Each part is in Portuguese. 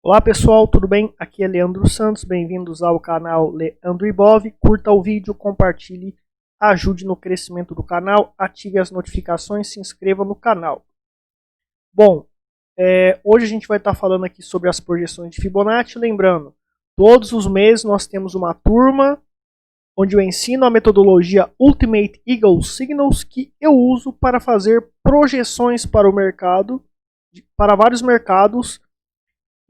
Olá pessoal, tudo bem? Aqui é Leandro Santos, bem-vindos ao canal Leandro Ibov. Curta o vídeo, compartilhe, ajude no crescimento do canal, ative as notificações, se inscreva no canal. Bom, hoje a gente vai estar falando aqui sobre as projeções de Fibonacci. Lembrando, todos os meses nós temos uma turma onde eu ensino a metodologia Ultimate Eagle Signals que eu uso para fazer projeções para o mercado, para vários mercados.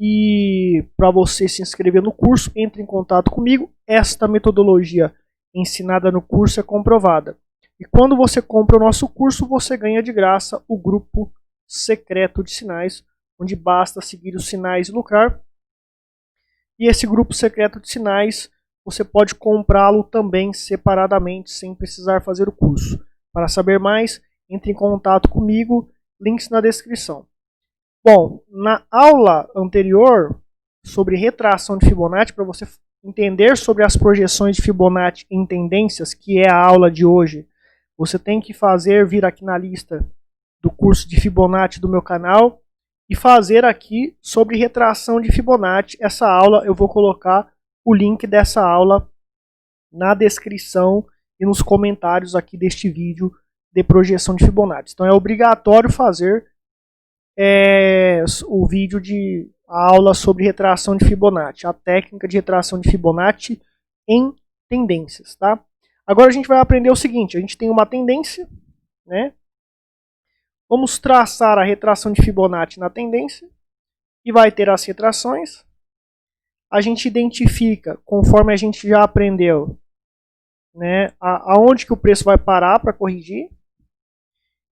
E para você se inscrever no curso, entre em contato comigo. Esta metodologia ensinada no curso é comprovada. E quando você compra o nosso curso, você ganha de graça o grupo secreto de sinais, onde basta seguir os sinais e lucrar. E esse grupo secreto de sinais, você pode comprá-lo também separadamente, sem precisar fazer o curso. Para saber mais, entre em contato comigo, links na descrição. Bom, na aula anterior sobre retração de Fibonacci, para você entender sobre as projeções de Fibonacci em tendências, que é a aula de hoje, você tem que vir aqui na lista do curso de Fibonacci do meu canal e fazer aqui sobre retração de Fibonacci. Essa aula eu vou colocar o link dessa aula na descrição e nos comentários aqui deste vídeo de projeção de Fibonacci. Então é obrigatório fazer o vídeo de aula sobre retração de Fibonacci, a técnica de retração de Fibonacci em tendências, tá? Agora a gente vai aprender o seguinte: a gente tem uma tendência, né? Vamos traçar a retração de Fibonacci na tendência e vai ter as retrações. A gente identifica, conforme a gente já aprendeu, né, aonde que o preço vai parar para corrigir.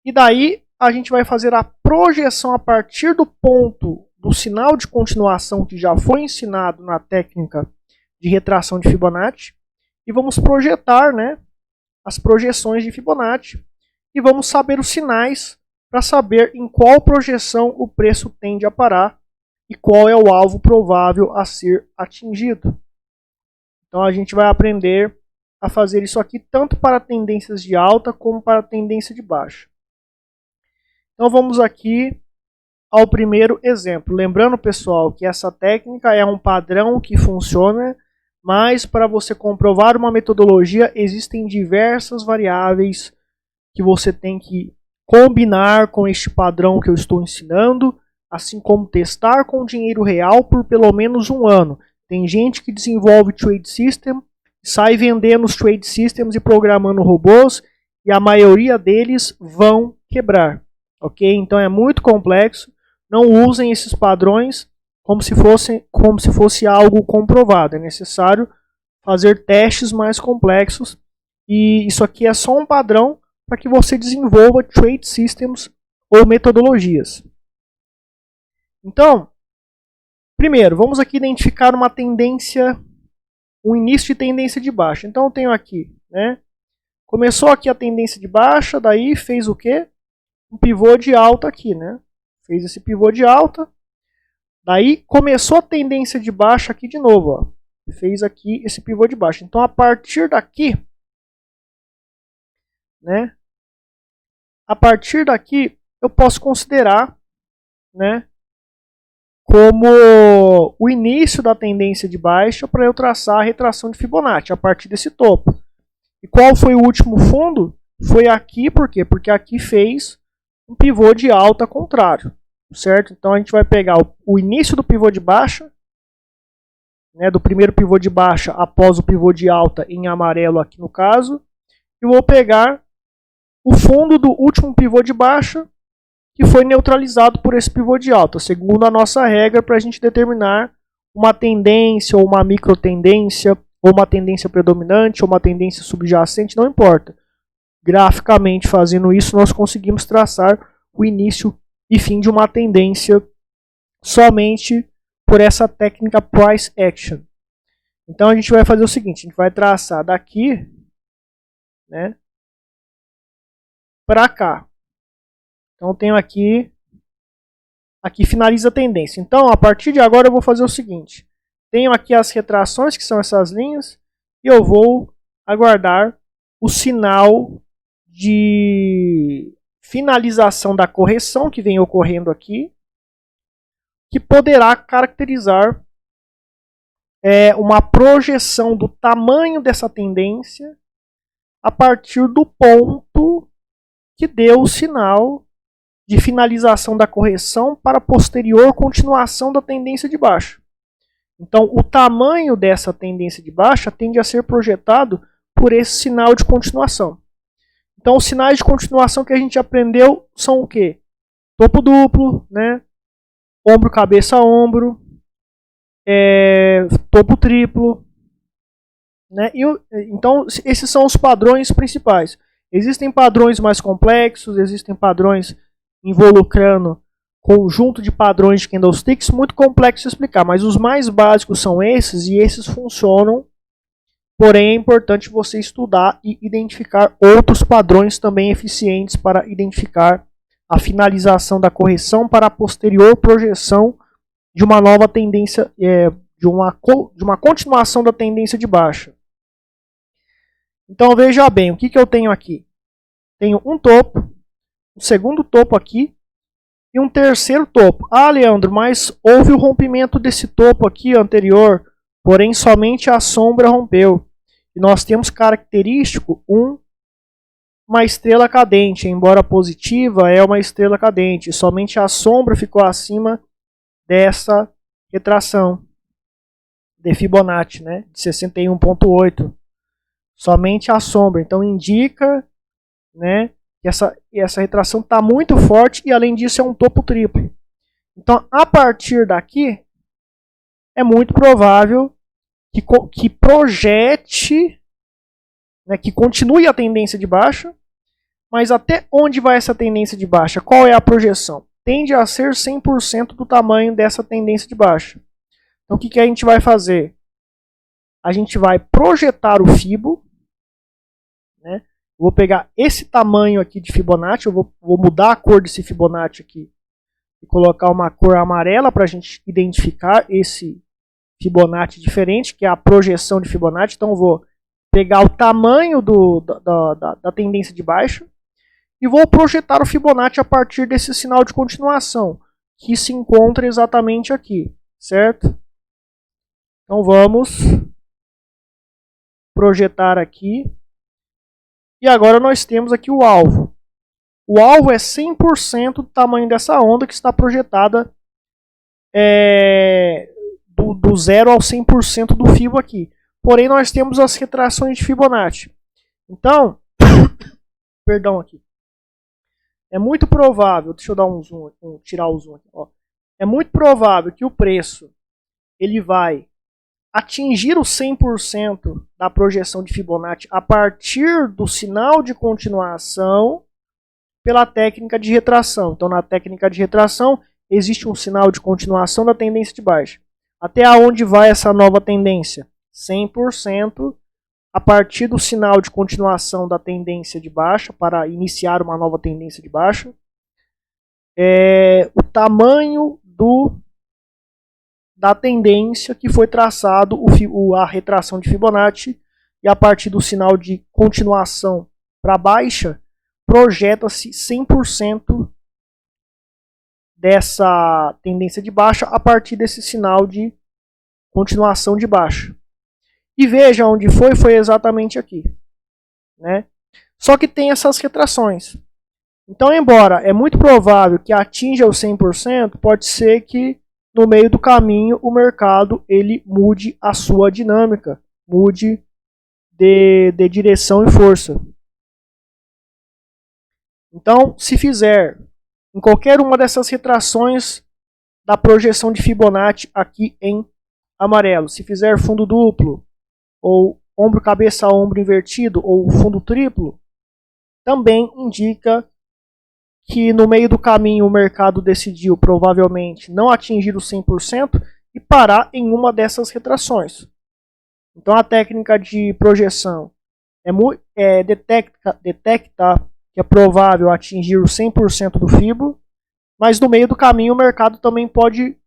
E daí a gente vai fazer a projeção a partir do ponto do sinal de continuação que já foi ensinado na técnica de retração de Fibonacci. E vamos projetar, né, as projeções de Fibonacci. E vamos saber os sinais para saber em qual projeção o preço tende a parar e qual é o alvo provável a ser atingido. Então a gente vai aprender a fazer isso aqui tanto para tendências de alta como para tendência de baixa. Então vamos aqui ao primeiro exemplo. Lembrando, pessoal, que essa técnica é um padrão que funciona, mas para você comprovar uma metodologia existem diversas variáveis que você tem que combinar com este padrão que eu estou ensinando, assim como testar com dinheiro real por pelo menos um ano. Tem gente que desenvolve trade system, sai vendendo os trade systems e programando robôs, e a maioria deles vão quebrar. Ok? Então é muito complexo. Não usem esses padrões como se fosse algo comprovado. É necessário fazer testes mais complexos. E isso aqui é só um padrão para que você desenvolva trade systems ou metodologias. Então, primeiro, vamos aqui identificar uma tendência, um início de tendência de baixa. Então eu tenho aqui, né? Começou aqui a tendência de baixa, daí fez o quê? Um pivô de alta aqui, né? Fez esse pivô de alta. Daí começou a tendência de baixa aqui de novo, ó. Fez aqui esse pivô de baixa. Então a partir daqui, né? A partir daqui eu posso considerar, né, como o início da tendência de baixa para eu traçar a retração de Fibonacci a partir desse topo. E qual foi o último fundo? Foi aqui, por quê? Porque aqui fez um pivô de alta contrário, certo? Então a gente vai pegar o início do pivô de baixa, né, do primeiro pivô de baixa após o pivô de alta em amarelo aqui no caso, e vou pegar o fundo do último pivô de baixa que foi neutralizado por esse pivô de alta, segundo a nossa regra para a gente determinar uma tendência ou uma microtendência, ou uma tendência predominante ou uma tendência subjacente, não importa. Graficamente, fazendo isso, nós conseguimos traçar o início e fim de uma tendência somente por essa técnica Price Action. Então a gente vai fazer o seguinte, a gente vai traçar daqui, né, para cá. Então eu tenho aqui finaliza a tendência. Então a partir de agora eu vou fazer o seguinte, tenho aqui as retrações, que são essas linhas, e eu vou aguardar o sinal de finalização da correção que vem ocorrendo aqui, que poderá caracterizar uma projeção do tamanho dessa tendência a partir do ponto que deu o sinal de finalização da correção para posterior continuação da tendência de baixa. Então, o tamanho dessa tendência de baixa tende a ser projetado por esse sinal de continuação. Então, os sinais de continuação que a gente aprendeu são o quê? Topo duplo, né? Ombro, cabeça, ombro, topo triplo, né? Então, esses são os padrões principais. Existem padrões mais complexos, existem padrões involucrando conjunto de padrões de candlesticks, muito complexo de explicar, mas os mais básicos são esses, e esses funcionam, porém é importante você estudar e identificar outros padrões também eficientes para identificar a finalização da correção para a posterior projeção de uma nova tendência, de uma continuação da tendência de baixa. Então veja bem, o que eu tenho aqui? Tenho um topo, um segundo topo aqui e um terceiro topo. Ah, Leandro, mas houve o rompimento desse topo aqui anterior, porém somente a sombra rompeu. E nós temos característico uma estrela cadente, embora positiva, é uma estrela cadente. Somente a sombra ficou acima dessa retração de Fibonacci, né, de 61,8. Somente a sombra. Então indica, né, que essa retração está muito forte e além disso é um topo triplo. Então a partir daqui é muito provável que projete, né, que continue a tendência de baixa, mas até onde vai essa tendência de baixa? Qual é a projeção? Tende a ser 100% do tamanho dessa tendência de baixa. Então o que a gente vai fazer? A gente vai projetar o Fibo, né? Vou pegar esse tamanho aqui de Fibonacci, eu vou mudar a cor desse Fibonacci aqui e colocar uma cor amarela para a gente identificar esse Fibonacci diferente, que é a projeção de Fibonacci. Então eu vou pegar o tamanho da tendência de baixa e vou projetar o Fibonacci a partir desse sinal de continuação, que se encontra exatamente aqui, certo? Então vamos projetar aqui. E agora nós temos aqui o alvo. O alvo é 100% do tamanho dessa onda que está projetada do 0 ao 100% do Fibo aqui. Porém, nós temos as retrações de Fibonacci. Então, perdão aqui. É muito provável, deixa eu dar um zoom, tirar o zoom aqui. Ó. É muito provável que o preço ele vai atingir o 100% da projeção de Fibonacci a partir do sinal de continuação pela técnica de retração. Então, na técnica de retração, existe um sinal de continuação da tendência de baixa. Até onde vai essa nova tendência? 100% a partir do sinal de continuação da tendência de baixa para iniciar uma nova tendência de baixa. O tamanho da tendência que foi traçado a retração de Fibonacci, e a partir do sinal de continuação para baixa, projeta-se 100% dessa tendência de baixa a partir desse sinal de continuação de baixa. E veja onde foi exatamente aqui, né? Só que tem essas retrações. Então, embora é muito provável que atinja os 100%, pode ser que no meio do caminho o mercado ele mude a sua dinâmica, mude de direção e força. Então, se fizer em qualquer uma dessas retrações da projeção de Fibonacci aqui em amarelo, se fizer fundo duplo, ou ombro, cabeça, ombro invertido, ou fundo triplo, também indica que no meio do caminho o mercado decidiu provavelmente não atingir os 100% e parar em uma dessas retrações. Então a técnica de projeção detecta que é provável atingir os 100% do Fibo, mas no meio do caminho o mercado também pode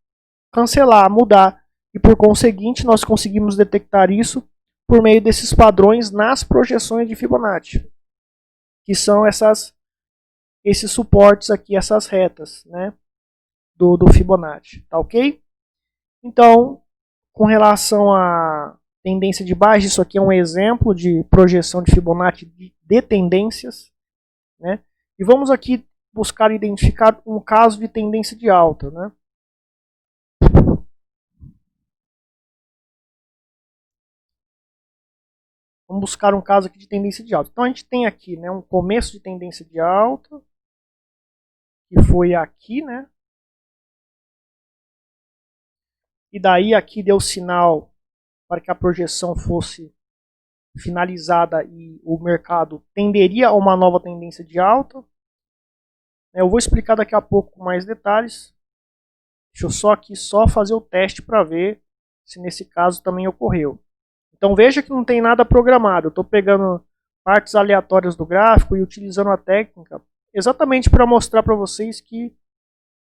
cancelar, mudar, e por conseguinte nós conseguimos detectar isso por meio desses padrões nas projeções de Fibonacci, que são esses suportes aqui, essas retas, né? do Fibonacci, tá ok? Então, com relação à tendência de baixa, isso aqui é um exemplo de projeção de Fibonacci de tendências, né? E vamos aqui buscar identificar um caso de tendência de alta, né? Vamos buscar um caso aqui de tendência de alta. Então a gente tem aqui, né, um começo de tendência de alta, que foi aqui, né? E daí aqui deu sinal para que a projeção fosse finalizada e o mercado tenderia a uma nova tendência de alta. Eu vou explicar daqui a pouco com mais detalhes. Deixa eu só aqui fazer o teste para ver se nesse caso também ocorreu. Então veja que não tem nada programado. Eu estou pegando partes aleatórias do gráfico e utilizando a técnica exatamente para mostrar para vocês que,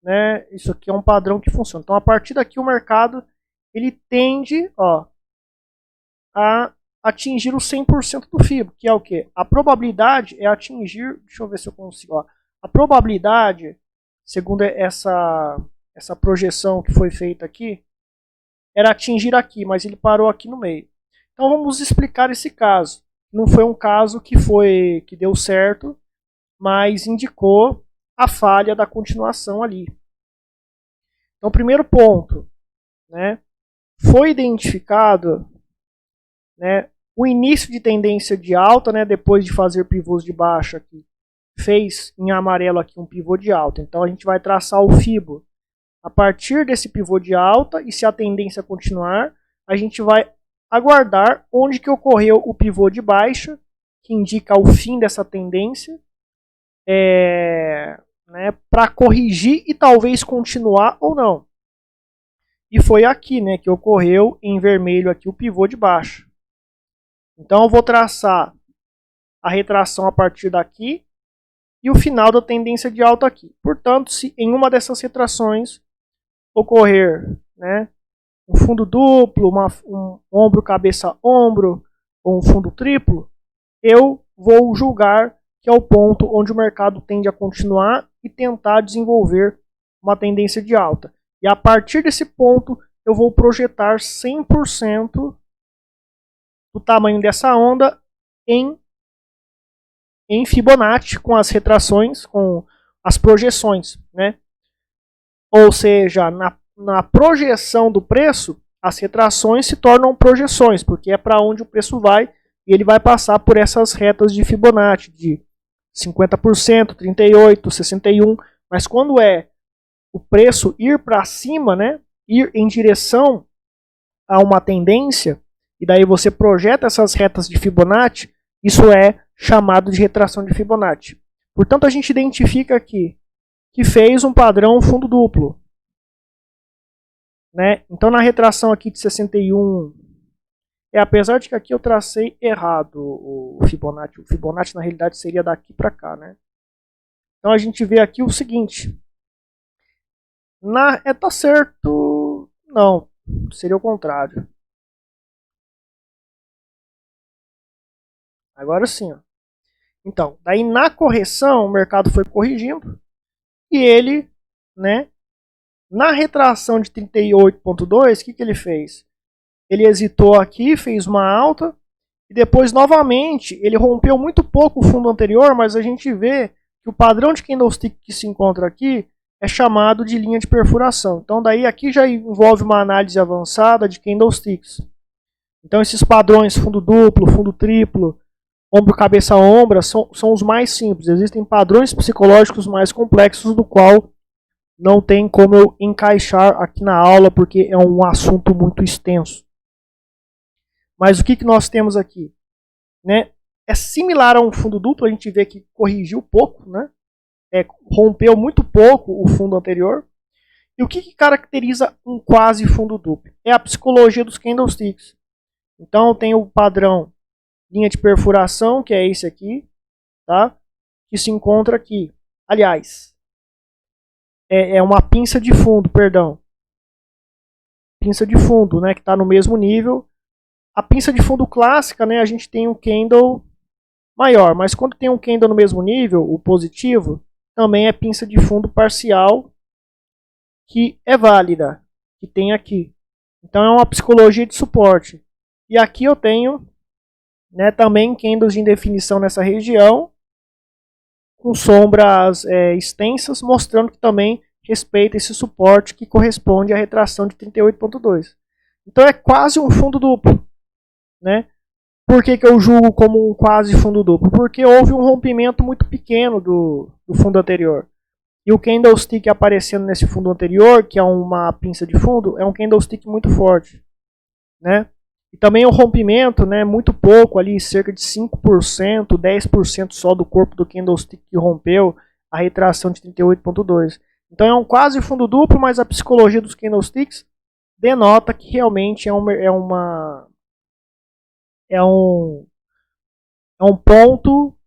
né, isso aqui é um padrão que funciona. Então a partir daqui o mercado ele tende, ó, a atingir o 100% do FIBO, que é o que? A probabilidade é atingir, deixa eu ver se eu consigo, ó, a probabilidade, segundo essa projeção que foi feita aqui, era atingir aqui, mas ele parou aqui no meio. Então vamos explicar esse caso. Não foi um caso que deu certo, mas indicou a falha da continuação ali. Então, primeiro ponto, né, foi identificado, né, o início de tendência de alta, né, depois de fazer pivôs de baixa aqui, fez em amarelo aqui um pivô de alta. Então a gente vai traçar o FIBO a partir desse pivô de alta, e se a tendência continuar, a gente vai aguardar onde que ocorreu o pivô de baixa, que indica o fim dessa tendência, né, para corrigir e talvez continuar ou não. E foi aqui, né, que ocorreu em vermelho aqui o pivô de baixa. Então eu vou traçar a retração a partir daqui e o final da tendência de alta aqui. Portanto, se em uma dessas retrações ocorrer, né, um fundo duplo, um ombro, cabeça, ombro, ou um fundo triplo, eu vou julgar que é o ponto onde o mercado tende a continuar e tentar desenvolver uma tendência de alta. E a partir desse ponto, eu vou projetar 100% do tamanho dessa onda em Fibonacci, com as retrações, com as projeções, né? Ou seja, na projeção do preço, as retrações se tornam projeções, porque é para onde o preço vai, e ele vai passar por essas retas de Fibonacci, de 50%, 38%, 61%, mas quando é o preço ir para cima, né, ir em direção a uma tendência, e daí você projeta essas retas de Fibonacci, isso é chamado de retração de Fibonacci. Portanto, a gente identifica aqui que fez um padrão fundo duplo, né? Então, na retração aqui de 61, apesar de que aqui eu tracei errado o Fibonacci na realidade seria daqui para cá, né? Então a gente vê aqui o seguinte, tá certo, não, seria o contrário. Agora sim, ó. Então, daí na correção o mercado foi corrigindo e ele, né, na retração de 38.2, o que ele fez? Ele hesitou aqui, fez uma alta e depois novamente ele rompeu muito pouco o fundo anterior, mas a gente vê que o padrão de candlestick que se encontra aqui é chamado de linha de perfuração. Então daí aqui já envolve uma análise avançada de candlesticks. Então esses padrões fundo duplo, fundo triplo, ombro, cabeça, ombra são os mais simples. Existem padrões psicológicos mais complexos do qual não tem como eu encaixar aqui na aula porque é um assunto muito extenso. Mas o que nós temos aqui? Né? É similar a um fundo duplo, a gente vê que corrigiu pouco, né? Rompeu muito pouco o fundo anterior. E o que caracteriza um quase fundo duplo? É a psicologia dos candlesticks. Então tem o padrão linha de perfuração, que é esse aqui, tá? Que se encontra aqui. Aliás, é uma pinça de fundo, perdão. Pinça de fundo, né? Que está no mesmo nível. A pinça de fundo clássica, né? A gente tem um candle maior, mas quando tem um candle no mesmo nível, o positivo, também é pinça de fundo parcial, que é válida, que tem aqui. Então é uma psicologia de suporte. E aqui eu tenho, né, também candles de indefinição nessa região, com sombras extensas, mostrando que também respeita esse suporte que corresponde à retração de 38,2. Então é quase um fundo duplo, né? Por que eu julgo como um quase fundo duplo? Porque houve um rompimento muito pequeno do fundo anterior. E o candlestick aparecendo nesse fundo anterior, que é uma pinça de fundo, é um candlestick muito forte, né? E também o rompimento, né, muito pouco ali, cerca de 5%, 10% só do corpo do candlestick que rompeu a retração de 38,2. Então é um quase fundo duplo, mas a psicologia dos candlesticks denota que realmente é um ponto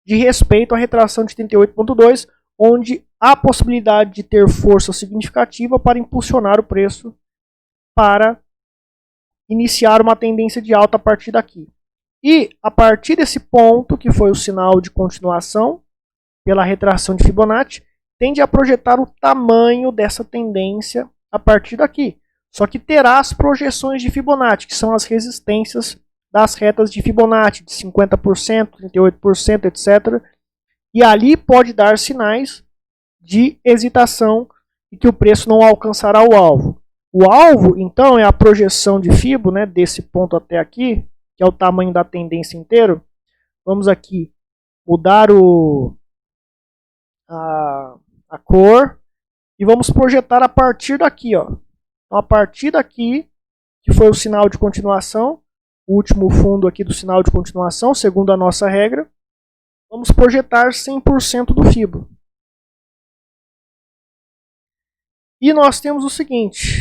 de respeito à retração de 38,2, onde há possibilidade de ter força significativa para impulsionar o preço para iniciar uma tendência de alta a partir daqui. E a partir desse ponto, que foi o sinal de continuação, pela retração de Fibonacci, tende a projetar o tamanho dessa tendência a partir daqui. Só que terá as projeções de Fibonacci, que são as resistências das retas de Fibonacci, de 50%, 38%, etc. E ali pode dar sinais de hesitação e que o preço não alcançará o alvo. O alvo, então, é a projeção de Fibo, né, desse ponto até aqui, que é o tamanho da tendência inteiro. Vamos aqui mudar a cor e vamos projetar a partir daqui. Ó. Então, a partir daqui, que foi o sinal de continuação, o último fundo aqui do sinal de continuação, segundo a nossa regra, vamos projetar 100% do Fibo. E nós temos o seguinte,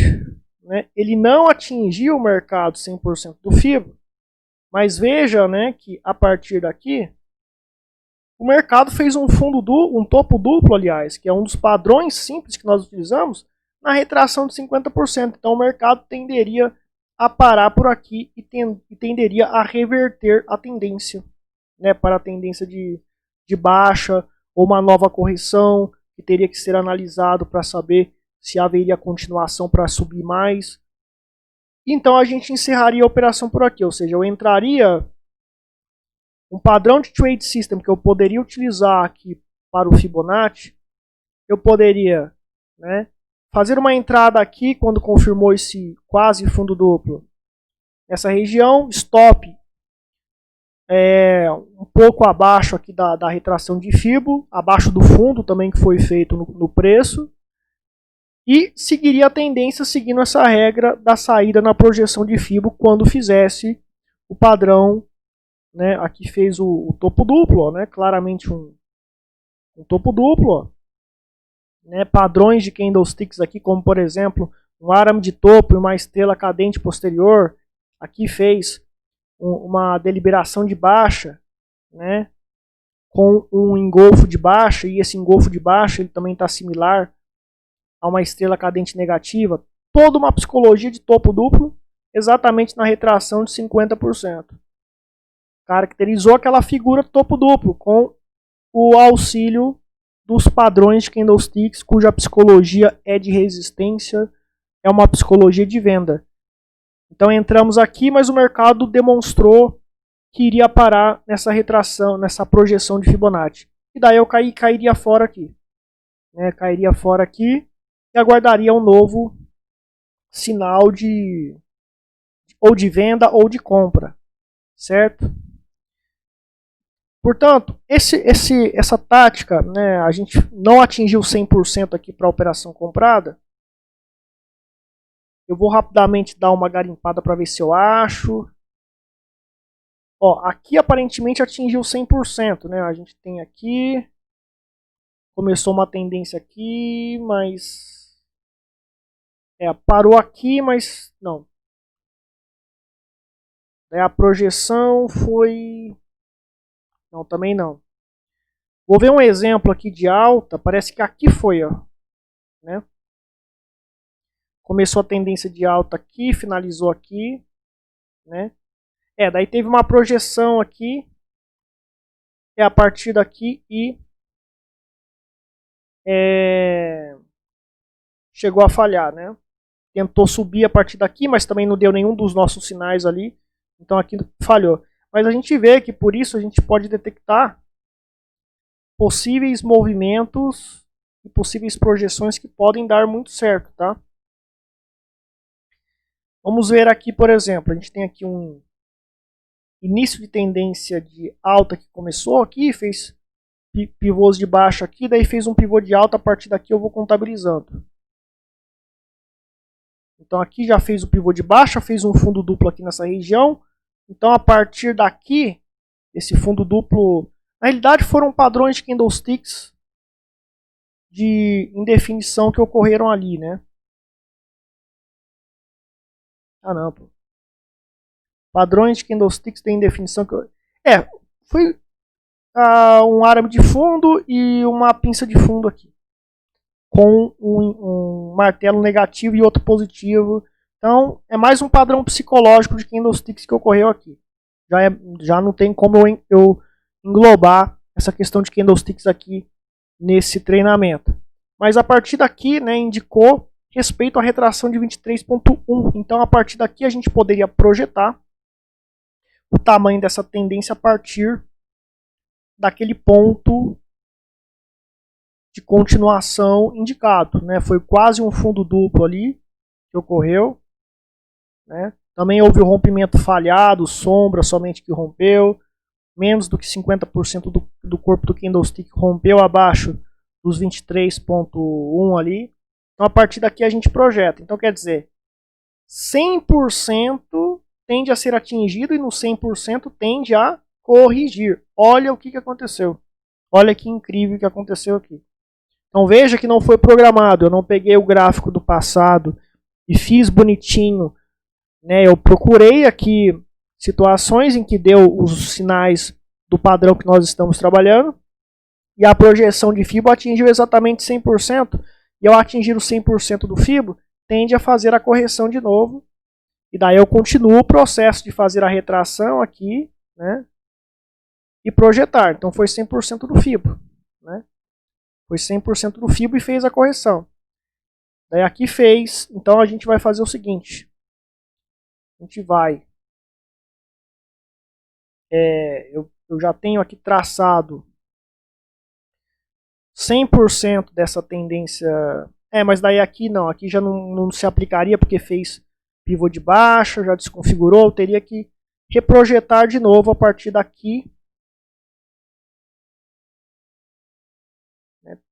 né, ele não atingiu o mercado 100% do Fibo, mas veja, né, que a partir daqui, o mercado fez um topo duplo, aliás, que é um dos padrões simples que nós utilizamos na retração de 50%. Então o mercado tenderia a parar por aqui e tenderia a reverter a tendência, né, para a tendência de baixa ou uma nova correção que teria que ser analisado para saber se haveria continuação para subir mais. Então a gente encerraria a operação por aqui, ou seja, eu entraria um padrão de trade system que eu poderia utilizar aqui para o Fibonacci. Eu poderia, né, fazer uma entrada aqui quando confirmou esse quase fundo duplo. Essa região, stop um pouco abaixo aqui da retração de Fibo, abaixo do fundo também que foi feito no preço. E seguiria a tendência seguindo essa regra da saída na projeção de Fibo quando fizesse o padrão, né, aqui fez o topo duplo, ó, né, claramente um topo duplo, ó, né, padrões de candlesticks aqui, como por exemplo um arame de topo e uma estrela cadente posterior, aqui fez uma deliberação de baixa, né, com um engolfo de baixa, e esse engolfo de baixa ele também está similar a uma estrela cadente negativa, toda uma psicologia de topo duplo, exatamente na retração de 50%. Caracterizou aquela figura topo duplo, com o auxílio dos padrões de candlesticks, cuja psicologia é de resistência, é uma psicologia de venda. Então entramos aqui, mas o mercado demonstrou que iria parar nessa retração, nessa projeção de Fibonacci. E daí eu cairia fora aqui. Né? Cairia fora aqui e aguardaria um novo sinal ou de venda ou de compra, certo? Portanto, essa tática, né, a gente não atingiu 100% aqui para a operação comprada. Eu vou rapidamente dar uma garimpada para ver se eu acho. Ó, aqui aparentemente atingiu 100%, né? A gente tem aqui, começou uma tendência aqui, mas parou aqui, mas não. A projeção foi... Não, também não. Vou ver um exemplo aqui de alta. Parece que aqui foi, ó, né? Começou a tendência de alta aqui, finalizou aqui, né? Daí teve uma projeção aqui. A partir daqui e chegou a falhar, né? Tentou subir a partir daqui, mas também não deu nenhum dos nossos sinais ali. Então aqui falhou. Mas a gente vê que por isso a gente pode detectar possíveis movimentos e possíveis projeções que podem dar muito certo, tá? Vamos ver aqui, por exemplo, a gente tem aqui um início de tendência de alta que começou aqui, fez pivôs de baixo aqui, daí fez um pivô de alta, a partir daqui eu vou contabilizando. Então aqui já fez o pivô de baixo, fez um fundo duplo aqui nessa região. Então a partir daqui, esse fundo duplo, na realidade foram padrões de candlesticks de indefinição que ocorreram ali, né? Ah não, pô. Padrões de candlesticks de indefinição que foi um árabe de fundo e uma pinça de fundo aqui, com um martelo negativo e outro positivo. Então é mais um padrão psicológico de candlesticks que ocorreu aqui. Já não tem como eu englobar essa questão de candlesticks aqui nesse treinamento. Mas a partir daqui, né, indicou respeito à retração de 23.1. Então a partir daqui a gente poderia projetar o tamanho dessa tendência a partir daquele ponto de continuação indicado, né? Foi quase um fundo duplo ali que ocorreu, né? Também houve o rompimento falhado, sombra somente que rompeu, menos do que 50% do corpo do candlestick rompeu abaixo dos 23.1 ali. Então a partir daqui a gente projeta. Então quer dizer, 100% tende a ser atingido e no 100% tende a corrigir. Olha o que aconteceu. Olha que incrível que aconteceu aqui. Então veja que não foi programado. Eu não peguei o gráfico do passado e fiz bonitinho, né? Eu procurei aqui situações em que deu os sinais do padrão que nós estamos trabalhando e a projeção de FIBO atingiu exatamente 100%. E ao atingir o 100% do FIBO, tende a fazer a correção de novo. E daí eu continuo o processo de fazer a retração aqui, né? E projetar. Então foi 100% do FIBO, né? Foi 100% do FIBO e fez a correção. Daí aqui fez. Então a gente vai fazer o seguinte. A gente vai... eu já tenho aqui traçado 100% dessa tendência... mas daí aqui não. Aqui já não se aplicaria porque fez pivô de baixo, já desconfigurou. Eu teria que reprojetar de novo a partir daqui.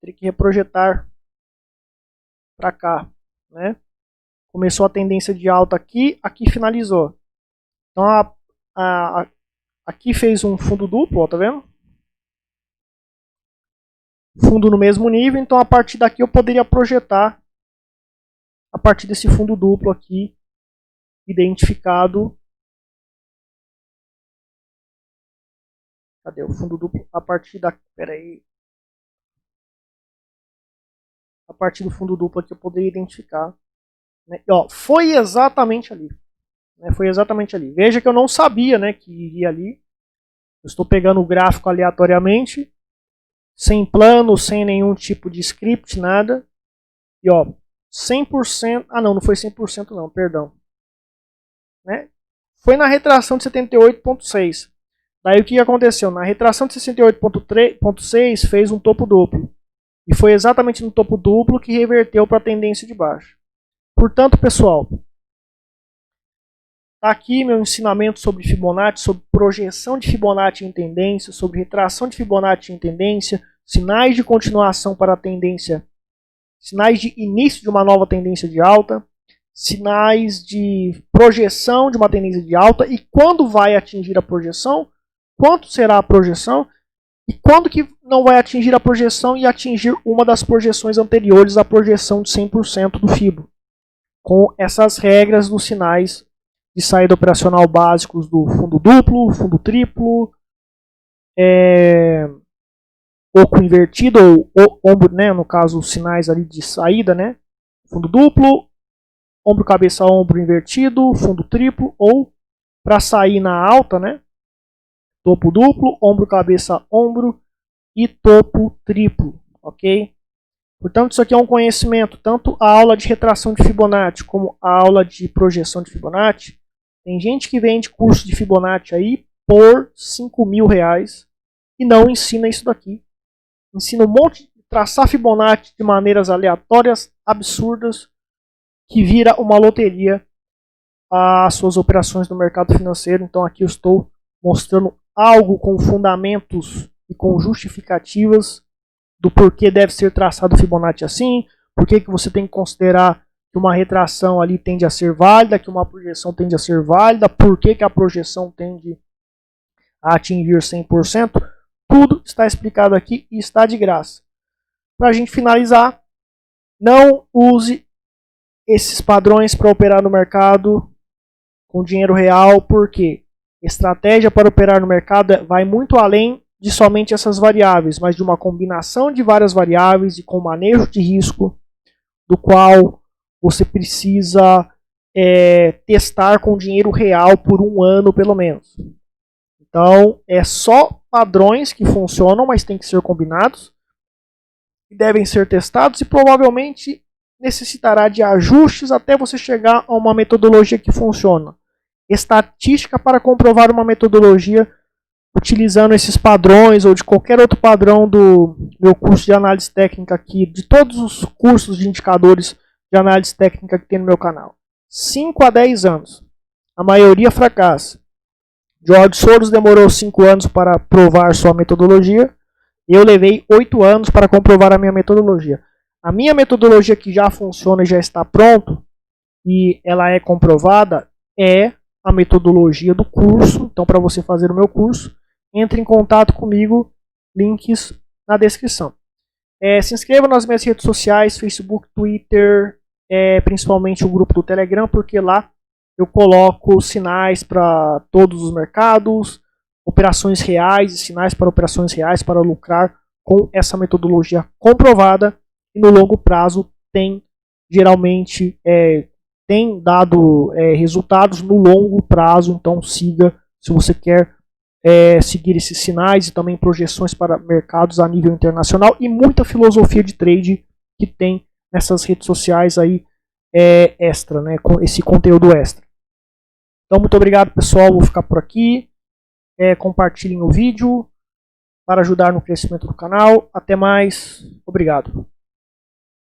Teria que reprojetar para cá, né? Começou a tendência de alta aqui, aqui finalizou. Então aqui fez um fundo duplo, ó, tá vendo? Fundo no mesmo nível, então a partir daqui eu poderia projetar a partir desse fundo duplo aqui identificado. Cadê o fundo duplo? A partir da, peraí. A partir do fundo duplo aqui eu poderia identificar. Né? E, ó, foi exatamente ali. Né? Foi exatamente ali. Veja que eu não sabia, né, que iria ali. Eu estou pegando o gráfico aleatoriamente, sem plano, sem nenhum tipo de script, nada. E ó, 100%. Ah, não foi 100% não, perdão. Né? Foi na retração de 78.6. Daí o que aconteceu? Na retração de 68.6 fez um topo duplo. E foi exatamente no topo duplo que reverteu para a tendência de baixo. Portanto, pessoal, está aqui meu ensinamento sobre Fibonacci, sobre projeção de Fibonacci em tendência, sobre retração de Fibonacci em tendência, sinais de continuação para a tendência, sinais de início de uma nova tendência de alta, sinais de projeção de uma tendência de alta e quando vai atingir a projeção, quanto será a projeção e quando que não vai atingir a projeção e atingir uma das projeções anteriores à projeção de 100% do FIBO. Com essas regras dos sinais de saída operacional básicos do fundo duplo, fundo triplo, oco invertido, ou ombro, né, no caso os sinais ali de saída, né, fundo duplo, ombro, cabeça, ombro invertido, fundo triplo, ou para sair na alta, né, topo duplo, ombro, cabeça, ombro e topo triplo, ok? Portanto, isso aqui é um conhecimento, tanto a aula de retração de Fibonacci como a aula de projeção de Fibonacci. Tem gente que vende curso de Fibonacci aí por R$5.000 e não ensina isso daqui. Ensina um monte de traçar Fibonacci de maneiras aleatórias, absurdas, que vira uma loteria as suas operações no mercado financeiro. Então aqui eu estou mostrando algo com fundamentos e com justificativas do porquê deve ser traçado o Fibonacci assim, por que você tem que considerar que uma retração ali tende a ser válida, que uma projeção tende a ser válida, por que a projeção tende a atingir 100%. Tudo está explicado aqui e está de graça. Para a gente finalizar, não use esses padrões para operar no mercado com dinheiro real, porque estratégia para operar no mercado vai muito além de somente essas variáveis, mas de uma combinação de várias variáveis e com manejo de risco, do qual você precisa testar com dinheiro real por um ano pelo menos. Então, é só padrões que funcionam, mas tem que ser combinados, e devem ser testados e provavelmente necessitará de ajustes até você chegar a uma metodologia que funciona. Estatística para comprovar uma metodologia utilizando esses padrões ou de qualquer outro padrão do meu curso de análise técnica aqui, de todos os cursos de indicadores de análise técnica que tem no meu canal. 5 a 10 anos. A maioria fracassa. George Soros demorou 5 anos para provar sua metodologia. Eu levei 8 anos para comprovar a minha metodologia. A minha metodologia que já funciona e já está pronto, e ela é comprovada, é a metodologia do curso. Então, para você fazer o meu curso, entre em contato comigo, links na descrição. Se inscreva nas minhas redes sociais, Facebook, Twitter, principalmente o grupo do Telegram, porque lá eu coloco sinais para todos os mercados, operações reais e sinais para operações reais para lucrar com essa metodologia comprovada e no longo prazo tem geralmente tem dado resultados no longo prazo. Então siga se você quer seguir esses sinais e também projeções para mercados a nível internacional e muita filosofia de trade que tem nessas redes sociais aí extra, né, com esse conteúdo extra. Então muito obrigado, pessoal, vou ficar por aqui. Compartilhem o vídeo para ajudar no crescimento do canal. Até mais, obrigado.